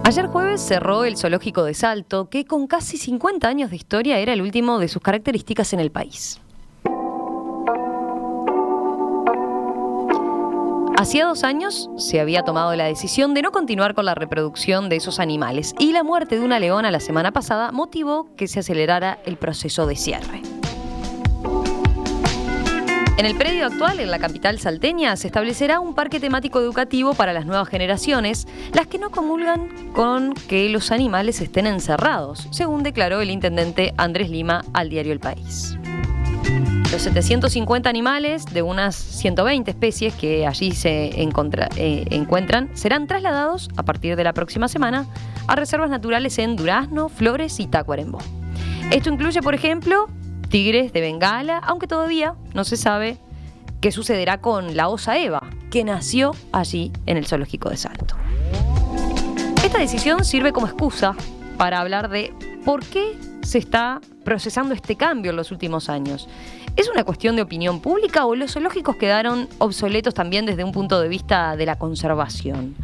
Ayer jueves cerró el zoológico de Salto, que con casi 50 años de historia era el último de sus características en el país. Hacía 2 años se había tomado la decisión de no continuar con la reproducción de esos animales y la muerte de una leona la semana pasada motivó que se acelerara el proceso de cierre. En el predio actual, en la capital salteña, se establecerá un parque temático educativo para las nuevas generaciones, las que no comulgan con que los animales estén encerrados, según declaró el intendente Andrés Lima al diario El País. Los 750 animales de unas 120 especies que allí se encuentran serán trasladados a partir de la próxima semana a reservas naturales en Durazno, Flores y Tacuarembó. Esto incluye, por ejemplo, tigres de Bengala, aunque todavía no se sabe qué sucederá con la osa Eva, que nació allí en el zoológico de Salto. Esta decisión sirve como excusa para hablar de por qué se está procesando este cambio en los últimos años. ¿Es una cuestión de opinión pública o los zoológicos quedaron obsoletos también desde un punto de vista de la conservación?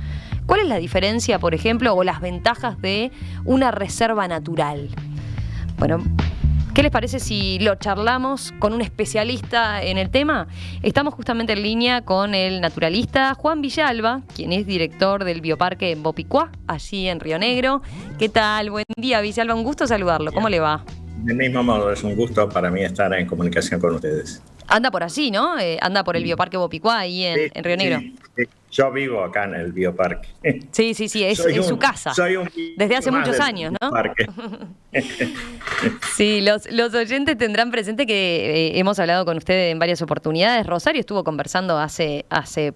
¿Cuál es la diferencia, por ejemplo, o las ventajas de una reserva natural? Bueno, ¿qué les parece si lo charlamos con un especialista en el tema? Estamos justamente en línea con el naturalista Juan Villalba, quien es director del Bioparque en Bopicuá, allí en Río Negro. ¿Qué tal? Buen día, Villalba, un gusto saludarlo. ¿Cómo le va? Del mismo modo, es un gusto para mí estar en comunicación con ustedes. Anda por allí, ¿no? Anda por el Bioparque Bopicuá, ahí en Río Negro. Sí. Yo vivo acá en el Bioparque. Sí, es su casa. Desde hace muchos años, ¿no? Sí, los oyentes tendrán presente que hemos hablado con usted en varias oportunidades. Rosario estuvo conversando hace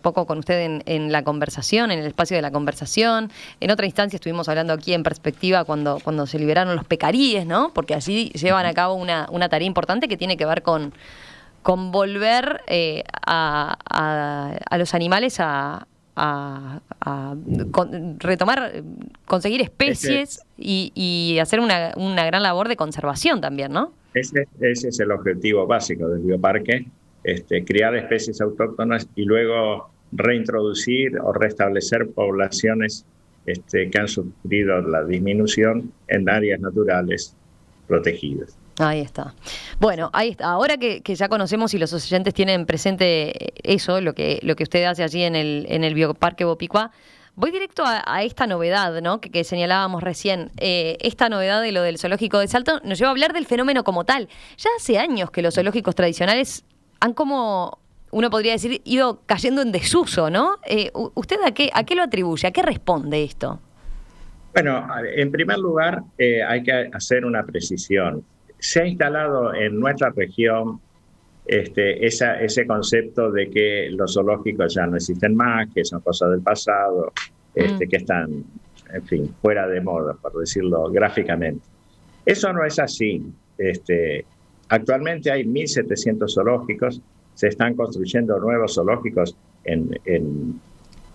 poco con usted en la conversación, en el espacio de la conversación. En otra instancia estuvimos hablando aquí en Perspectiva cuando se liberaron los pecaríes, ¿no? Porque allí llevan a cabo una tarea importante que tiene que ver con volver a los animales a retomar, conseguir especies y hacer una gran labor de conservación también, ¿no? Ese es el objetivo básico del bioparque, criar especies autóctonas y luego reintroducir o restablecer poblaciones que han sufrido la disminución en áreas naturales protegidas. Ahí está. Bueno, ahí está. Ahora que ya conocemos y los oyentes tienen presente eso, lo que usted hace allí en el Bioparque Bopicuá, voy directo a esta novedad, ¿no? que señalábamos recién. Esta novedad de lo del zoológico de Salto nos lleva a hablar del fenómeno como tal. Ya hace años que los zoológicos tradicionales han, como uno podría decir, ido cayendo en desuso, ¿no? ¿Usted a qué lo atribuye? ¿A qué responde esto? Bueno, en primer lugar, hay que hacer una precisión. Se ha instalado en nuestra región ese concepto de que los zoológicos ya no existen más, que son cosas del pasado, que están, en fin, fuera de moda, por decirlo gráficamente. Eso no es así. Actualmente hay 1.700 zoológicos, se están construyendo nuevos zoológicos en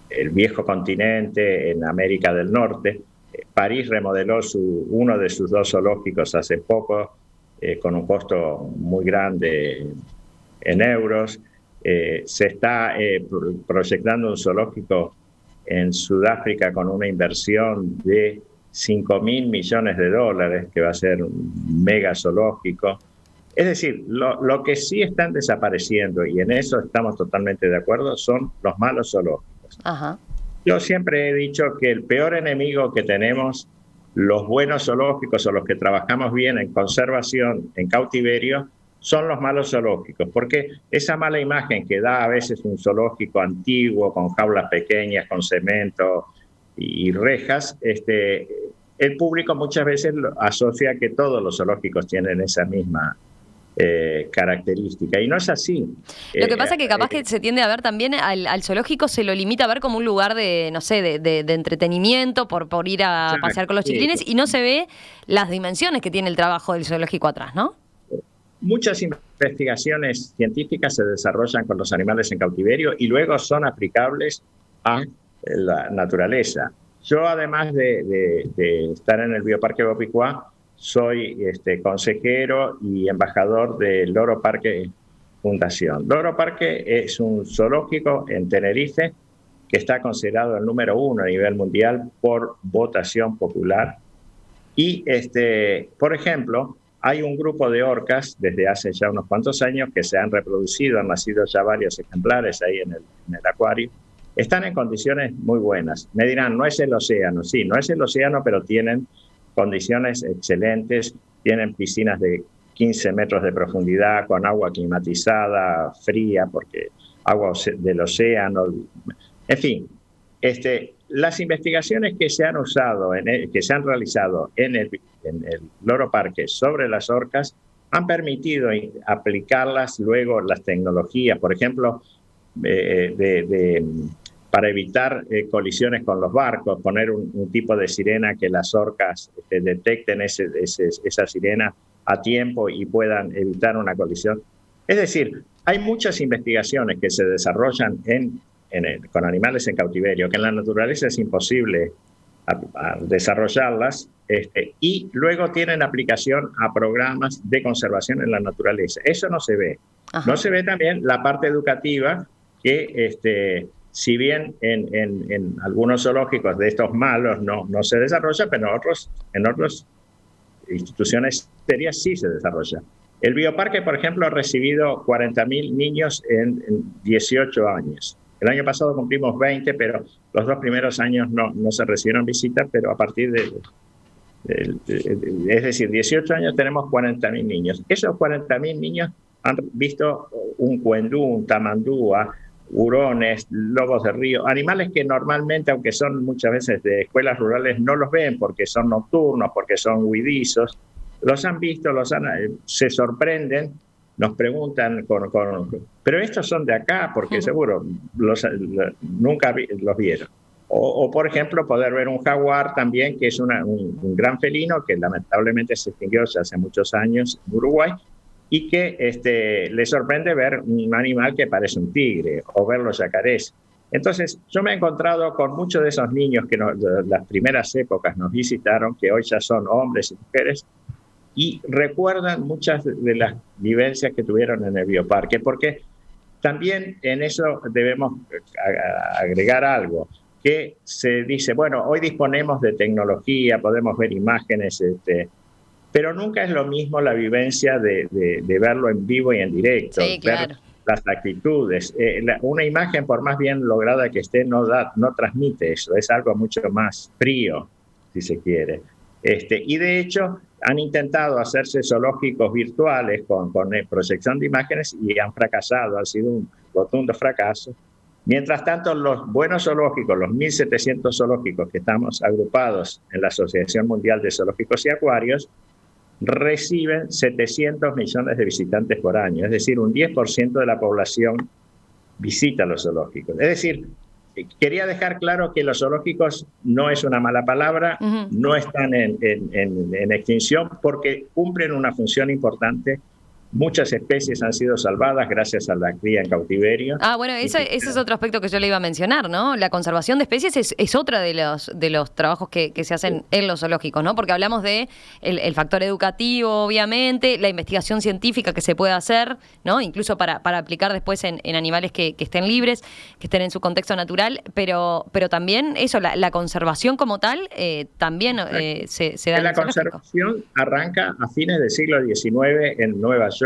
el viejo continente, en América del Norte. París remodeló uno de sus 2 zoológicos hace poco, con un costo muy grande en euros. Se está proyectando un zoológico en Sudáfrica con una inversión de $5.000 millones, que va a ser un mega zoológico. Es decir, lo que sí están desapareciendo, y en eso estamos totalmente de acuerdo, son los malos zoológicos. Ajá. Yo siempre he dicho que el peor enemigo que tenemos los buenos zoológicos o los que trabajamos bien en conservación, en cautiverio, son los malos zoológicos, porque esa mala imagen que da a veces un zoológico antiguo, con jaulas pequeñas, con cemento y rejas, el público muchas veces asocia que todos los zoológicos tienen esa misma característica, y no es así. Lo que pasa es que capaz que se tiende a ver también al zoológico, se lo limita a ver como un lugar de, no sé, de entretenimiento por ir a pasear con los chiquilines, y no se ve las dimensiones que tiene el trabajo del zoológico atrás, ¿no? Muchas investigaciones científicas se desarrollan con los animales en cautiverio y luego son aplicables a la naturaleza. Yo, además de estar en el Bioparque Bopicuá, soy consejero y embajador de Loro Parque Fundación. Loro Parque es un zoológico en Tenerife que está considerado el número 1 a nivel mundial por votación popular. Y, por ejemplo, hay un grupo de orcas desde hace ya unos cuantos años que se han reproducido, han nacido ya varios ejemplares ahí en el acuario. Están en condiciones muy buenas. Me dirán, no es el océano. Sí, no es el océano, pero tienen condiciones excelentes. Tienen piscinas de 15 metros de profundidad, con agua climatizada, fría, porque agua del océano. En fin, las investigaciones que se han usado, que se han realizado en el Loro Parque sobre las orcas, han permitido aplicarlas luego las tecnologías, por ejemplo, para evitar colisiones con los barcos, poner un tipo de sirena que las orcas detecten esa sirena a tiempo y puedan evitar una colisión. Es decir, hay muchas investigaciones que se desarrollan con animales en cautiverio, que en la naturaleza es imposible a desarrollarlas, y luego tienen aplicación a programas de conservación en la naturaleza. Eso no se ve. Ajá. No se ve también la parte educativa que, si bien en algunos zoológicos de estos malos no se desarrolla, pero en otras instituciones serias sí se desarrolla. El Bioparque, por ejemplo, ha recibido 40.000 niños en 18 años. El año pasado cumplimos 20, pero los 2 primeros años no se recibieron visitas, pero a partir es decir, 18 años tenemos 40.000 niños. Esos 40.000 niños han visto un cuendú, un tamandúa, hurones, lobos de río, animales que normalmente, aunque son muchas veces de escuelas rurales, no los ven porque son nocturnos, porque son huidizos. Los han visto, se sorprenden, nos preguntan, pero estos son de acá, porque seguro nunca los vieron. O, por ejemplo, poder ver un jaguar también, que es un gran felino que lamentablemente se extinguió ya hace muchos años en Uruguay, y que le sorprende ver un animal que parece un tigre, o ver los yacarés. Entonces, yo me he encontrado con muchos de esos niños que las primeras épocas nos visitaron, que hoy ya son hombres y mujeres, y recuerdan muchas de las vivencias que tuvieron en el Bioparque, porque también en eso debemos agregar algo, que se dice, bueno, hoy disponemos de tecnología, podemos ver imágenes, pero nunca es lo mismo la vivencia de verlo en vivo y en directo, sí, claro. Ver las actitudes. Una imagen, por más bien lograda que esté, no transmite eso, es algo mucho más frío, si se quiere. Y de hecho, han intentado hacerse zoológicos virtuales con proyección de imágenes y han fracasado, ha sido un rotundo fracaso. Mientras tanto, los buenos zoológicos, los 1.700 zoológicos que estamos agrupados en la Asociación Mundial de Zoológicos y Acuarios, reciben 700 millones de visitantes por año, es decir, un 10% de la población visita los zoológicos. Es decir, quería dejar claro que los zoológicos no es una mala palabra, no están en extinción porque cumplen una función importante. Muchas especies han sido salvadas gracias a la cría en cautiverio. Ah, bueno, ese es otro aspecto que yo le iba a mencionar, ¿no? La conservación de especies es otra de los trabajos que se hacen en los zoológicos, ¿no? Porque hablamos de el factor educativo, obviamente, la investigación científica que se puede hacer, ¿no? Incluso para aplicar después en animales que estén libres, que estén en su contexto natural, pero también eso, la conservación como tal, también se da en el zoológico. La conservación arranca a fines del siglo XIX en Nueva York.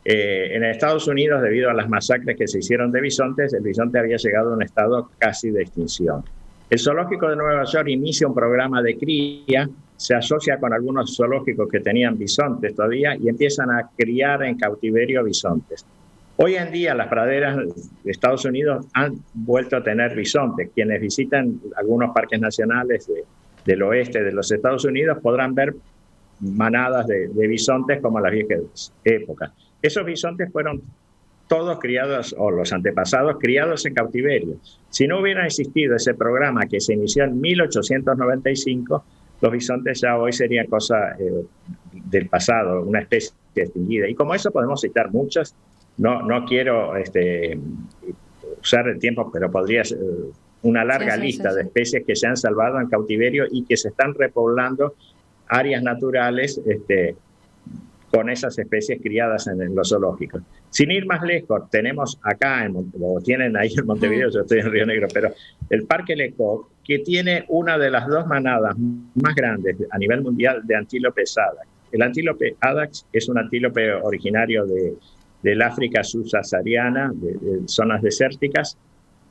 En Estados Unidos, debido a las masacres que se hicieron de bisontes, el bisonte había llegado a un estado casi de extinción. El zoológico de Nueva York inicia un programa de cría, se asocia con algunos zoológicos que tenían bisontes todavía y empiezan a criar en cautiverio bisontes. Hoy en día las praderas de Estados Unidos han vuelto a tener bisontes. Quienes visitan algunos parques nacionales del oeste de los Estados Unidos podrán ver manadas de bisontes como en las viejas épocas. Esos bisontes fueron todos criados, o los antepasados, criados en cautiverio. Si no hubiera existido ese programa que se inició en 1895, los bisontes ya hoy serían cosa del pasado, una especie extinguida. Y como eso podemos citar muchas. No quiero usar el tiempo, pero podría ser una larga lista de especies que se han salvado en cautiverio y que se están repoblando áreas naturales con esas especies criadas en los zoológicos. Sin ir más lejos, tenemos acá, o tienen ahí en Montevideo, yo estoy en Río Negro, pero el Parque Lecoq, que tiene una de las 2 manadas más grandes a nivel mundial de antílopes adax. El antílope adax es un antílope originario del África subsahariana, de zonas desérticas,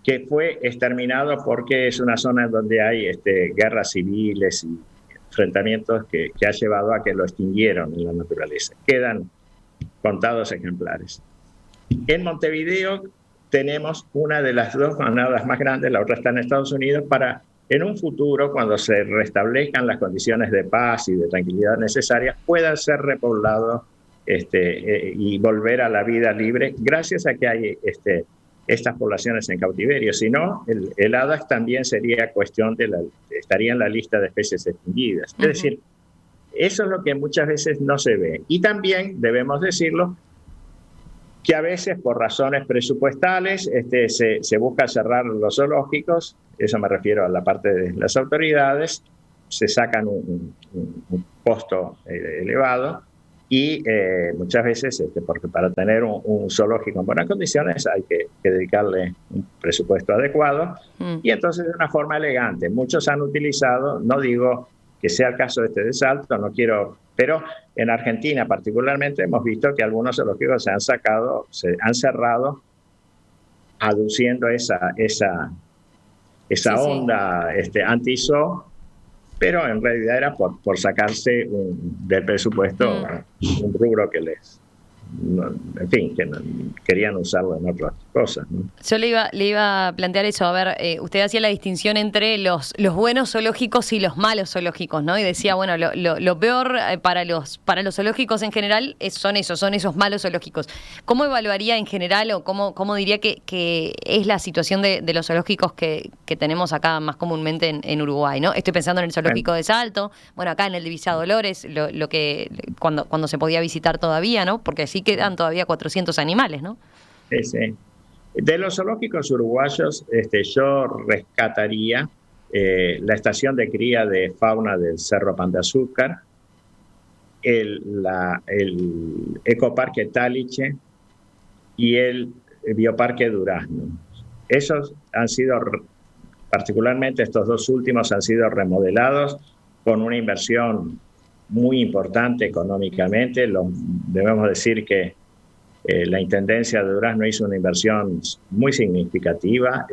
que fue exterminado porque es una zona donde hay guerras civiles y enfrentamientos que ha llevado a que lo extinguieron en la naturaleza. Quedan contados ejemplares. En Montevideo tenemos una de las 2 manadas más grandes, la otra está en Estados Unidos, para en un futuro, cuando se restablezcan las condiciones de paz y de tranquilidad necesarias, puedan ser repoblados y volver a la vida libre, gracias a que hay estas poblaciones en cautiverio. Si no, el adax también sería cuestión estaría en la lista de especies extinguidas. Es decir, eso es lo que muchas veces no se ve. Y también debemos decirlo que a veces por razones presupuestales se busca cerrar los zoológicos, eso me refiero a la parte de las autoridades, se sacan un costo elevado. Y muchas veces, porque para tener un zoológico en buenas condiciones hay que dedicarle un presupuesto adecuado, y entonces de una forma elegante. Muchos han utilizado, no digo que sea el caso de Salto, no quiero, pero en Argentina particularmente hemos visto que algunos zoológicos se han cerrado aduciendo esa onda anti-zoo, pero en realidad era por sacarse del presupuesto un rubro que en fin, que querían usarlo en otras cosas, ¿no? Yo le iba a plantear eso. A ver, usted hacía la distinción entre los buenos zoológicos y los malos zoológicos, ¿no? Y decía, bueno, lo peor para los zoológicos en general son esos malos zoológicos. ¿Cómo evaluaría en general o cómo diría que es la situación de los zoológicos que tenemos acá más comúnmente en Uruguay, ¿no? Estoy pensando en el zoológico de Salto, bueno, acá en el de Villa Dolores, lo que cuando se podía visitar todavía, ¿no? Porque sí quedan todavía 400 animales, ¿no? Sí. De los zoológicos uruguayos, yo rescataría la estación de cría de fauna del Cerro Pan de Azúcar, el Ecoparque Taliche y el Bioparque Durazno. Esos han sido, particularmente estos 2 últimos, han sido remodelados con una inversión muy importante económicamente. Debemos decir que la Intendencia de Durazno hizo una inversión muy significativa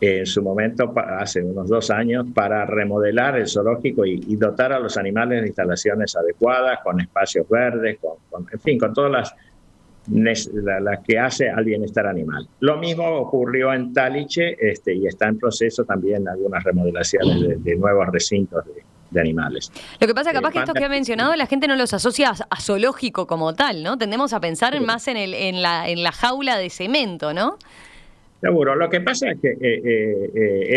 en su momento, hace unos 2 años, para remodelar el zoológico y dotar a los animales de instalaciones adecuadas, con espacios verdes, en fin, con todas las que hace al bienestar animal. Lo mismo ocurrió en Taliche, y está en proceso también algunas remodelaciones de nuevos recintos de animales. Lo que pasa, capaz que estos que ha mencionado la gente no los asocia a zoológico como tal, ¿no? Tendemos a pensar más en la jaula de cemento, ¿no? Seguro. Lo que pasa es que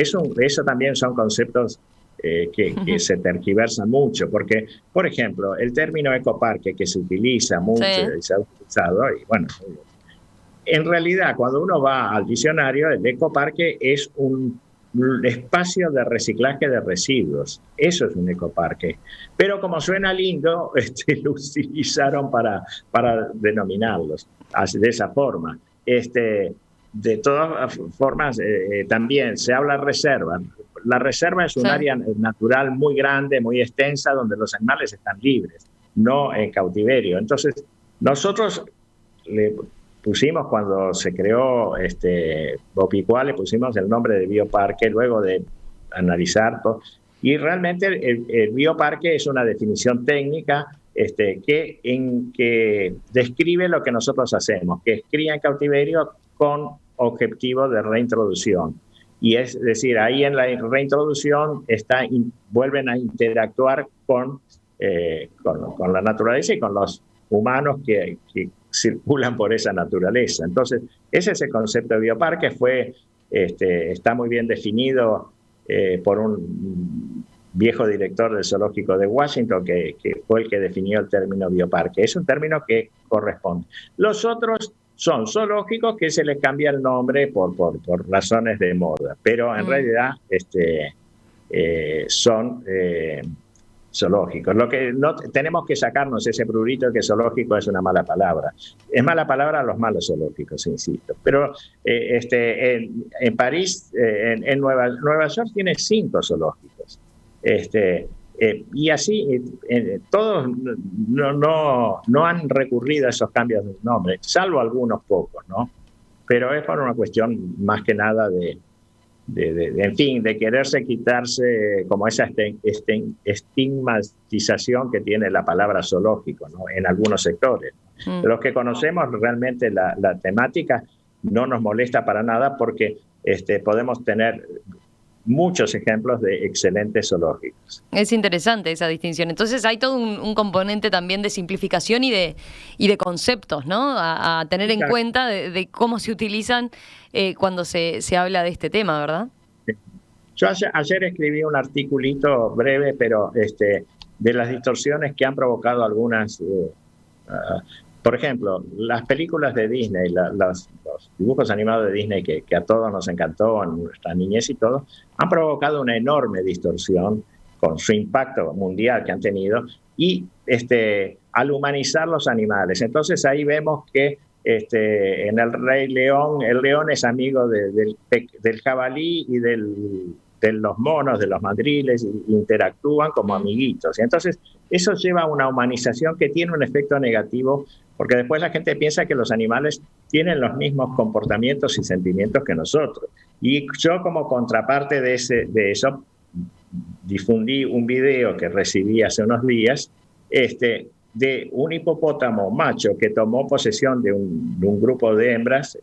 eso también son conceptos que se tergiversan mucho, porque, por ejemplo, el término ecoparque, que se utiliza mucho y se ha utilizado, y bueno, en realidad cuando uno va al diccionario, el ecoparque es un espacio de reciclaje de residuos. Eso es un ecoparque. Pero como suena lindo, lo utilizaron para denominarlos de esa forma. De todas formas, también se habla reserva. La reserva es un área natural muy grande, muy extensa, donde los animales están libres, no en cautiverio. Entonces, nosotros le pusimos, cuando se creó Bopicua, le pusimos el nombre de bioparque, luego de analizar todo. Y realmente el bioparque es una definición técnica que describe lo que nosotros hacemos, que es cría en cautiverio con objetivo de reintroducción. Y es decir, ahí en la reintroducción vuelven a interactuar con la naturaleza y con los humanos que circulan por esa naturaleza. Entonces, ese es el concepto de bioparque. Está muy bien definido por un viejo director del zoológico de Washington, que fue el que definió el término bioparque. Es un término que corresponde. Los otros son zoológicos que se les cambia el nombre por razones de moda, pero en realidad son zoológicos. Lo que no tenemos que sacarnos ese prurito de que zoológico es una mala palabra. Es mala palabra los malos zoológicos, insisto. Pero en París, en Nueva York tiene 5 zoológicos. Y así todos no han recurrido a esos cambios de nombre, salvo algunos pocos, ¿no? Pero es por una cuestión más que nada en fin, de quererse quitarse como esa estigmatización que tiene la palabra zoológico, ¿no? En algunos sectores. Los que conocemos realmente la temática no nos molesta para nada porque podemos tener muchos ejemplos de excelentes zoológicos. Es interesante esa distinción. Entonces hay todo un componente también de simplificación y de conceptos, ¿no? A tener en cuenta de cómo se utilizan cuando se habla de este tema, ¿verdad? Yo ayer escribí un articulito breve, pero de las distorsiones que han provocado algunas... por ejemplo, las películas de Disney, los dibujos animados de Disney que a todos nos encantó, en nuestra niñez y todo, han provocado una enorme distorsión con su impacto mundial que han tenido y al humanizar los animales. Entonces ahí vemos que en El Rey León, el león es amigo del jabalí y de los monos, de los mandriles, interactúan como amiguitos. Y entonces eso lleva a una humanización que tiene un efecto negativo, porque después la gente piensa que los animales tienen los mismos comportamientos y sentimientos que nosotros. Y yo como contraparte de eso difundí un video que recibí hace unos días de un hipopótamo macho que tomó posesión de un grupo de hembras,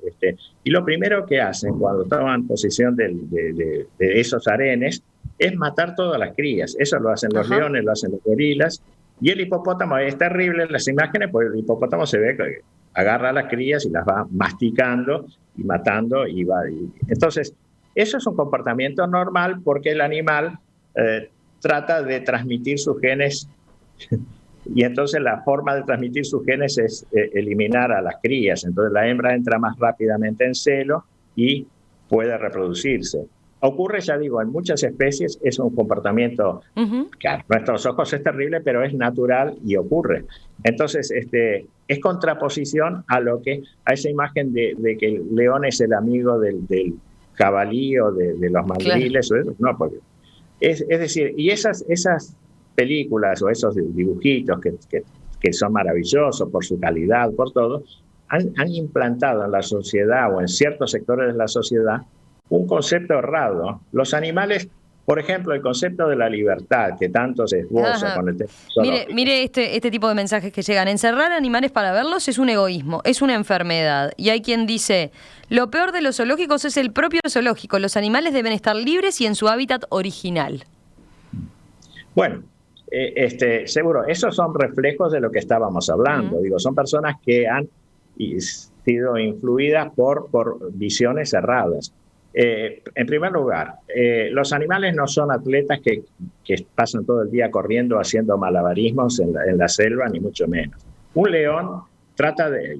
y lo primero que hacen cuando toman posesión de esos harenes es matar todas las crías. Eso lo hacen los leones, lo hacen los gorilas, y el hipopótamo es terrible en las imágenes, porque el hipopótamo se ve que agarra a las crías y las va masticando y matando. Entonces, eso es un comportamiento normal porque el animal trata de transmitir sus genes. Y entonces la forma de transmitir sus genes es eliminar a las crías. Entonces la hembra entra más rápidamente en celo y puede reproducirse. Ocurre, ya digo, en muchas especies, es un comportamiento que a nuestros ojos es terrible, pero es natural y ocurre. Entonces es contraposición a esa imagen de que el león es el amigo del jabalí o de los mandriles. Claro. O eso. No, porque es decir, y esas películas o esos dibujitos que son maravillosos por su calidad, por todo, han implantado en la sociedad o en ciertos sectores de la sociedad un concepto errado. Los animales, por ejemplo, el concepto de la libertad que tanto se esboza con el tema zoológico. Mire este tipo de mensajes que llegan. Encerrar animales para verlos es un egoísmo, es una enfermedad. Y hay quien dice, lo peor de los zoológicos es el propio zoológico. Los animales deben estar libres y en su hábitat original. Bueno, seguro, esos son reflejos de lo que estábamos hablando. Digo, son personas que han sido influidas por visiones erradas. En primer lugar, los animales no son atletas que pasan todo el día corriendo, haciendo malabarismos en la selva, ni mucho menos. Un león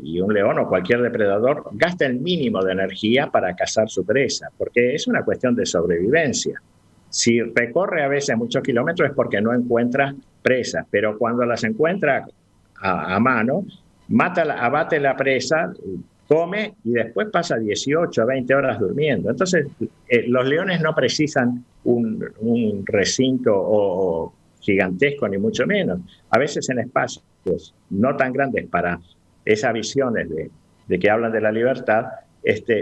y un león o cualquier depredador gasta el mínimo de energía para cazar su presa, porque es una cuestión de sobrevivencia. Si recorre a veces muchos kilómetros es porque no encuentra presas, pero cuando las encuentra a mano, abate la presa, come y después pasa 18 a 20 horas durmiendo. Entonces, los leones no precisan un recinto o gigantesco, ni mucho menos. A veces en espacios no tan grandes para esas visiones de que hablan de la libertad,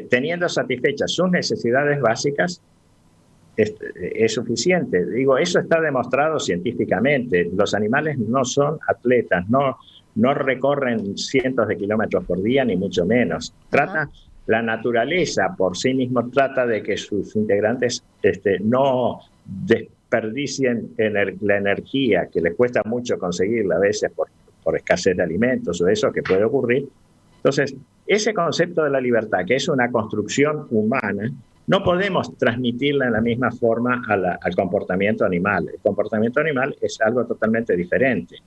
teniendo satisfechas sus necesidades básicas, es suficiente. Digo, eso está demostrado científicamente. Los animales no son atletas, no recorren cientos de kilómetros por día, ni mucho menos. La naturaleza por sí mismo trata de que sus integrantes no desperdicien la energía, que les cuesta mucho conseguirla a veces por escasez de alimentos o eso que puede ocurrir. Entonces, ese concepto de la libertad, que es una construcción humana, no podemos transmitirla en la misma forma al comportamiento animal. El comportamiento animal es algo totalmente diferente.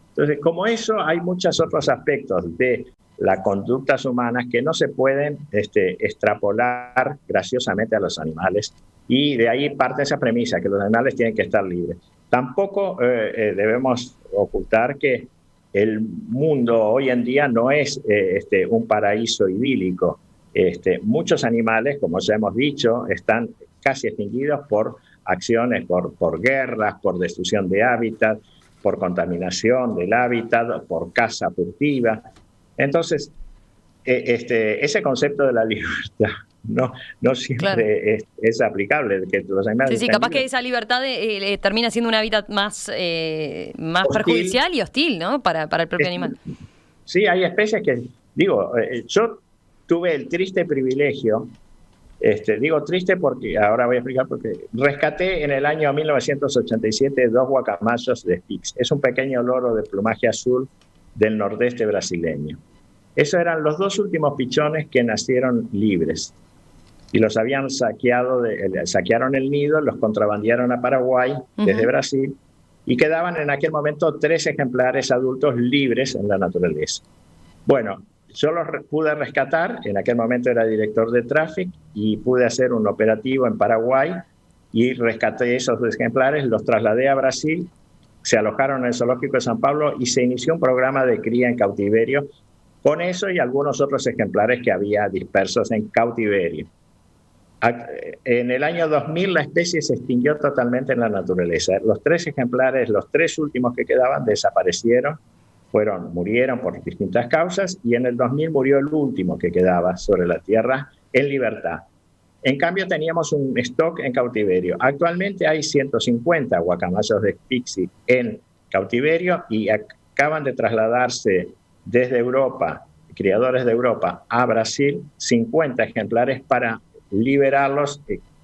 Entonces, como eso, hay muchos otros aspectos de las conductas humanas que no se pueden extrapolar graciosamente a los animales. Y de ahí parte esa premisa, que los animales tienen que estar libres. tampoco debemos ocultar que el mundo hoy en día no es un paraíso idílico. Muchos animales, como ya hemos dicho, están casi extinguidos por acciones, por guerras, por destrucción de hábitat, por contaminación del hábitat, por caza furtiva. Entonces, ese concepto de la libertad no siempre es aplicable. Que los animales sí, capaz que esa libertad termina siendo un hábitat más perjudicial y hostil, ¿no? Para el propio animal. Sí, hay especies que, yo tuve el triste privilegio, digo triste porque, ahora voy a explicar por qué, rescaté en el año 1987 2 guacamayos de Spix. Es un pequeño loro de plumaje azul del nordeste brasileño. Esos eran los 2 últimos pichones que nacieron libres. Y los habían saquearon el nido, los contrabandearon a Paraguay desde Brasil, y quedaban en aquel momento 3 ejemplares adultos libres en la naturaleza. Bueno, yo los pude rescatar, en aquel momento era director de Traffic, y pude hacer un operativo en Paraguay, y rescaté esos 2 ejemplares, los trasladé a Brasil, se alojaron en el Zoológico de San Pablo, y se inició un programa de cría en cautiverio, con eso y algunos otros ejemplares que había dispersos en cautiverio. En el año 2000 la especie se extinguió totalmente en la naturaleza. Los 3 ejemplares, los 3 últimos que quedaban, desaparecieron, murieron por distintas causas, y en el 2000 murió el último que quedaba sobre la tierra en libertad. En cambio, teníamos un stock en cautiverio. Actualmente hay 150 guacamayos de Spix en cautiverio, y acaban de trasladarse desde Europa, criadores de Europa, a Brasil, 50 ejemplares para liberarlos,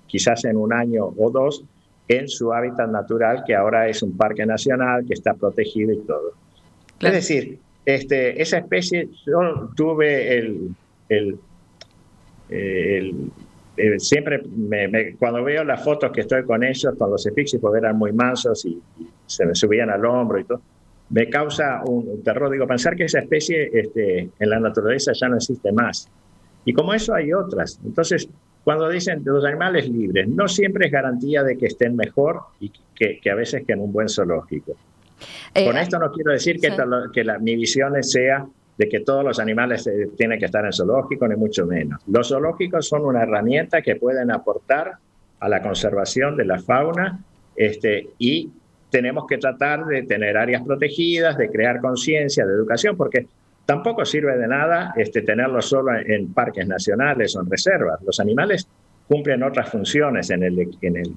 quizás en un año o 2, en su hábitat natural, que ahora es un parque nacional, que está protegido y todo. Claro. Es decir, esa especie, yo tuve siempre cuando veo las fotos que estoy con ellos, con los Spix, porque eran muy mansos y se me subían al hombro y todo, me causa un terror. Pensar que esa especie en la naturaleza ya no existe más. Y como eso hay otras. Entonces, cuando dicen los animales libres, no siempre es garantía de que estén mejor, y que a veces que en un buen zoológico. Con esto no quiero decir que, mi visión sea de que todos los animales tienen que estar en zoológico, ni mucho menos. Los zoológicos son una herramienta que pueden aportar a la conservación de la fauna, y tenemos que tratar de tener áreas protegidas, de crear conciencia, de educación, porque tampoco sirve de nada tenerlos solo en parques nacionales o en reservas. Los animales cumplen otras funciones en el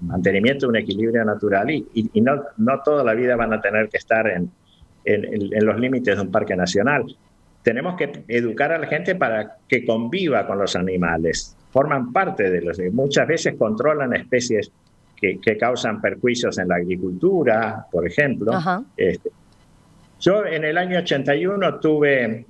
mantenimiento de un equilibrio natural, y no toda la vida van a tener que estar en los límites de un parque nacional. Tenemos que educar a la gente para que conviva con los animales. Forman parte de los... Muchas veces controlan especies que causan perjuicios en la agricultura, por ejemplo. Yo en el año 81 tuve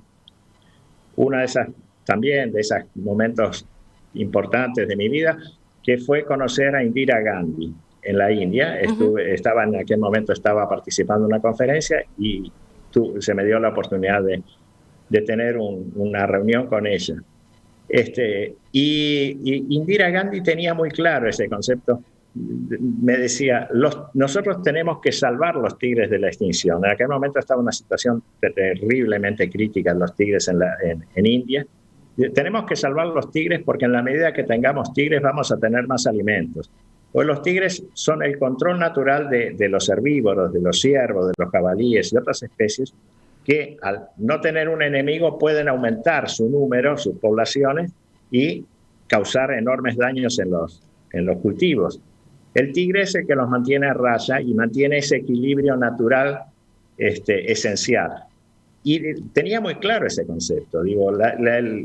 una de esas momentos importantes de mi vida, que fue conocer a Indira Gandhi en la India. En aquel momento estaba participando en una conferencia, y se me dio la oportunidad de tener una reunión con ella. Y Indira Gandhi tenía muy claro ese concepto. Me decía, nosotros tenemos que salvar los tigres de la extinción. En aquel momento estaba una situación terriblemente crítica en los tigres en India. Tenemos que salvar los tigres, porque en la medida que tengamos tigres vamos a tener más alimentos. Pues los tigres son el control natural de los herbívoros, de los ciervos, de los jabalíes y otras especies, que al no tener un enemigo pueden aumentar su número, sus poblaciones, y causar enormes daños en los cultivos. El tigre es el que los mantiene a raya y mantiene ese equilibrio natural esencial. Y tenía muy claro ese concepto.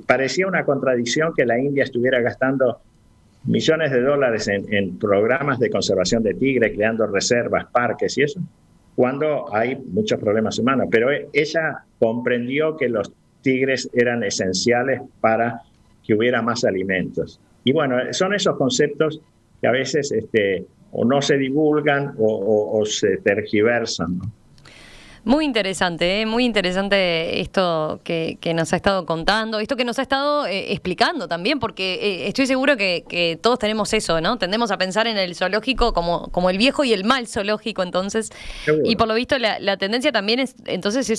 Parecía una contradicción que la India estuviera gastando millones de dólares en programas de conservación de tigre, creando reservas, parques y eso, cuando hay muchos problemas humanos. Pero ella comprendió que los tigres eran esenciales para que hubiera más alimentos. Y bueno, son esos conceptos que a veces o no se divulgan o se tergiversan, ¿no? Muy interesante esto que nos ha estado contando, esto que nos ha estado explicando también, porque estoy seguro que todos tenemos eso, ¿no? Tendemos a pensar en el zoológico como el viejo y el mal zoológico, entonces, Seguro. y por lo visto la tendencia también es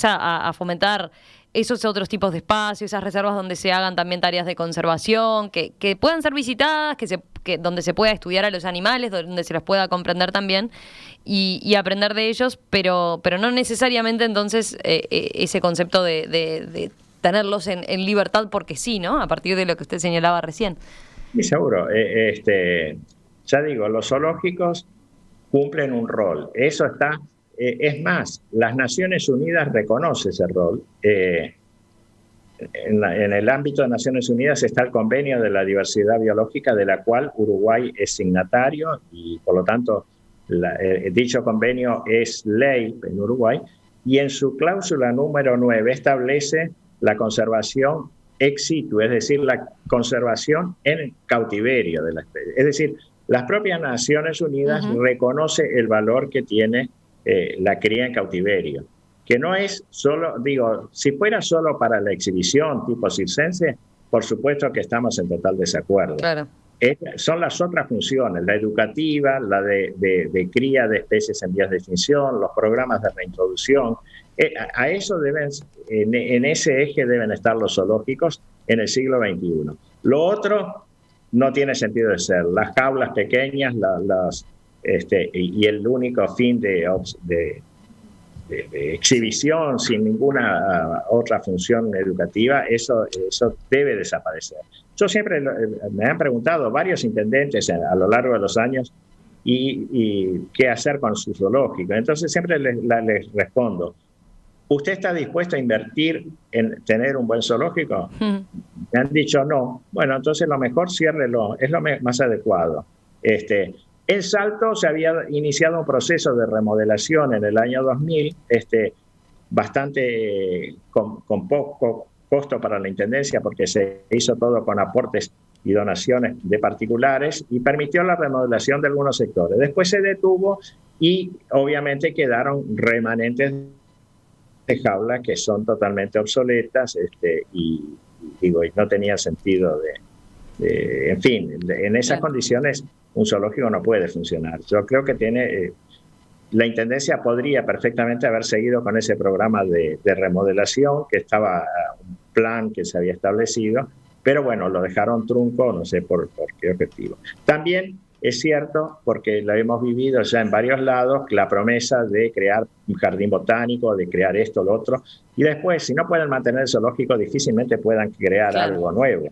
a fomentar esos otros tipos de espacios, esas reservas donde se hagan también tareas de conservación, que puedan ser visitadas, donde se pueda estudiar a los animales, donde se los pueda comprender también y aprender de ellos, pero no necesariamente entonces ese concepto de tenerlos en libertad porque sí, ¿no? A partir de lo que usted señalaba recién. Sí, seguro. Ya digo, los zoológicos cumplen un rol. Eso está. Es más, las Naciones Unidas reconoce ese rol. En el ámbito de Naciones Unidas está el Convenio de la Diversidad Biológica, de la cual Uruguay es signatario y por lo tanto dicho convenio es ley en Uruguay, y en su cláusula número 9 establece la conservación ex situ, es decir, la conservación en cautiverio de la especie. Es decir, las propias Naciones Unidas reconoce el valor que tiene la cría en cautiverio, que no es solo, digo, si fuera solo para la exhibición tipo circense, por supuesto que estamos en total desacuerdo. Claro. Son las otras funciones, la educativa, la de cría de especies en vías de extinción, los programas de reintroducción. A eso deben, en ese eje deben estar los zoológicos en el siglo XXI. Lo otro no tiene sentido de ser. Las jaulas pequeñas, y el único fin de exhibición sin ninguna otra función educativa, eso debe desaparecer. Yo siempre me han preguntado varios intendentes a lo largo de los años y qué hacer con su zoológico. Entonces siempre les respondo, ¿usted está dispuesto a invertir en tener un buen zoológico? Me han dicho no. Bueno, entonces lo mejor ciérrelo, es lo más adecuado. En Salto se había iniciado un proceso de remodelación en el año 2000, bastante con poco costo para la intendencia porque se hizo todo con aportes y donaciones de particulares y permitió la remodelación de algunos sectores. Después se detuvo y obviamente quedaron remanentes de jaulas que son totalmente obsoletas y no tenía sentido en fin, en esas condiciones un zoológico no puede funcionar. Yo creo que la Intendencia podría perfectamente haber seguido con ese programa de remodelación, que estaba un plan que se había establecido, pero bueno, lo dejaron trunco, no sé por qué objetivo. También es cierto, porque lo hemos vivido ya en varios lados, la promesa de crear un jardín botánico, de crear esto, lo otro, y después, si no pueden mantener el zoológico, difícilmente puedan crear algo nuevo.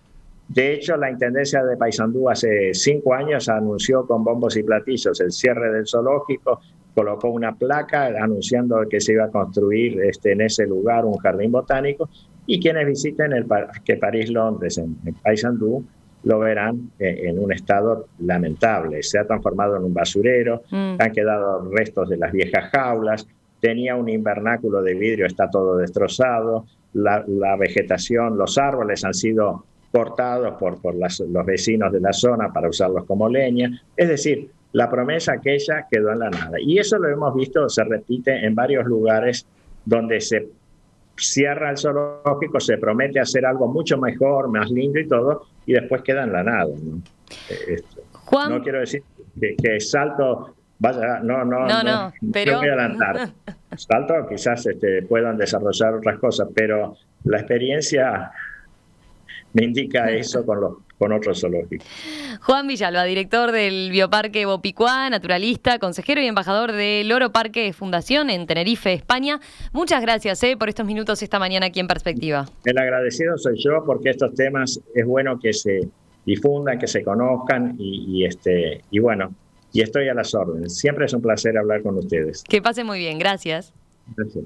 De hecho, la Intendencia de Paysandú hace 5 años anunció con bombos y platillos el cierre del zoológico, colocó una placa anunciando que se iba a construir en ese lugar un jardín botánico, y quienes visiten el Parque París-Londres en Paysandú lo verán en un estado lamentable. Se ha transformado en un basurero, han quedado restos de las viejas jaulas, tenía un invernáculo de vidrio, está todo destrozado, la vegetación, los árboles han sido cortados por los vecinos de la zona para usarlos como leña. Es decir, la promesa aquella quedó en la nada. Y eso lo hemos visto, se repite en varios lugares donde se cierra el zoológico, se promete hacer algo mucho mejor, más lindo y todo, y después queda en la nada, ¿no? Juan, no quiero decir que Salto vaya, no, pero no voy a adelantar. Salto quizás puedan desarrollar otras cosas, pero la experiencia me indica eso con otros zoológicos. Juan Villalba, director del Bioparque Bopicuá, naturalista, consejero y embajador del Loro Parque Fundación en Tenerife, España. Muchas gracias por estos minutos esta mañana aquí en Perspectiva. El agradecido soy yo, porque estos temas es bueno que se difundan, que se conozcan y bueno, y estoy a las órdenes. Siempre es un placer hablar con ustedes. Que pase muy bien, gracias. Gracias.